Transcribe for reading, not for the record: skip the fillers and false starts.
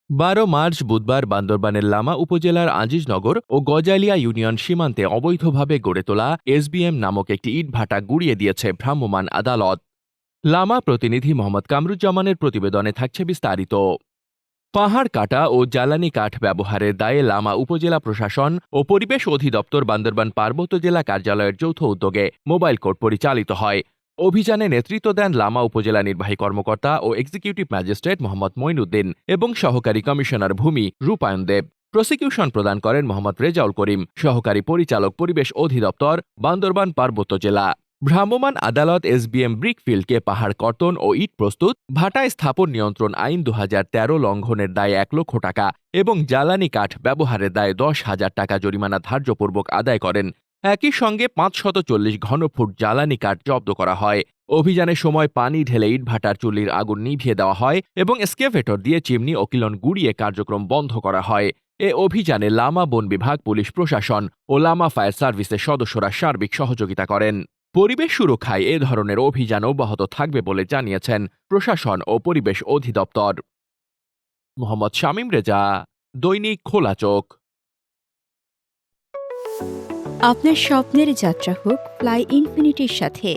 12 March বুধবার বান্দরবানের লামা উপজেলার আজিজনগর ও গজালিয়া ইউনিয়ন সীমান্তে অবৈধভাবে গড়ে তোলা এসবিএম নামক একটি ইটভাটা গুড়িয়ে দিয়েছে ভ্রাম্যমাণ আদালত। লামা প্রতিনিধি মোহাম্মদ কামরুজ্জামানের প্রতিবেদনে থাকছে বিস্তারিত। পাহাড় কাটা ও জ্বালানি কাঠ ব্যবহারের দায়ে লামা উপজেলা প্রশাসন ও পরিবেশ অধিদপ্তর বান্দরবান পার্বত্য জেলা কার্যালয়ের যৌথ উদ্যোগে মোবাইল কোর্ট পরিচালিত হয়। অভিযানে নেতৃত্ব দেন লামা উপজেলা নির্বাহী কর্মকর্তা ও এক্সিকিউটিভ ম্যাজিস্ট্রেট মোহাম্মদ মঈনুদ্দিন এবং সহকারী কমিশনার ভূমি রূপায়ণ দেব। প্রসিকিউশন প্রদান করেন মোহাম্মদ রেজাউল করিম, সহকারী পরিচালক পরিবেশ অধিদপ্তর বান্দরবান পার্বত্য জেলা। ভ্রাম্যমাণ আদালত এসবিএম ব্রিকফিল্ডকে পাহাড় কর্তন ও ইট প্রস্তুত, ভাটায় স্থাপন নিয়ন্ত্রণ আইন 2013 লঙ্ঘনের দায়ে 1 লক্ষ টাকা এবং জ্বালানি কাঠ ব্যবহারের দায়ে 10,000 টাকা জরিমানা ধার্যপূর্বক আদায় করেন। একই সঙ্গে 540 ঘনফুট জ্বালানি কাঠ জব্দ করা হয়। অভিযানের সময় পানি ঢেলে ইটভাটার চুল্লির আগুন নিভিয়ে দেওয়া হয় এবং এক্সকেভেটর দিয়ে চিমনি ও কিলন গুড়িয়ে কার্যক্রম বন্ধ করা হয়। এ অভিযানে লামা বন বিভাগ, পুলিশ প্রশাসন ও লামা ফায়ার সার্ভিসের সদস্যরা সার্বিক সহযোগিতা করেন। পরিবেশ সুরক্ষায় এ ধরনের অভিযান অব্যাহত থাকবে বলে জানিয়েছেন প্রশাসন ও পরিবেশ অধিদপ্তর। মোহাম্মদ শামীম রেজা, দৈনিক খোলা চোখ। আপনার স্বপ্নের যাত্রা হোক ফ্লাই ইনফিনিটির সাথে।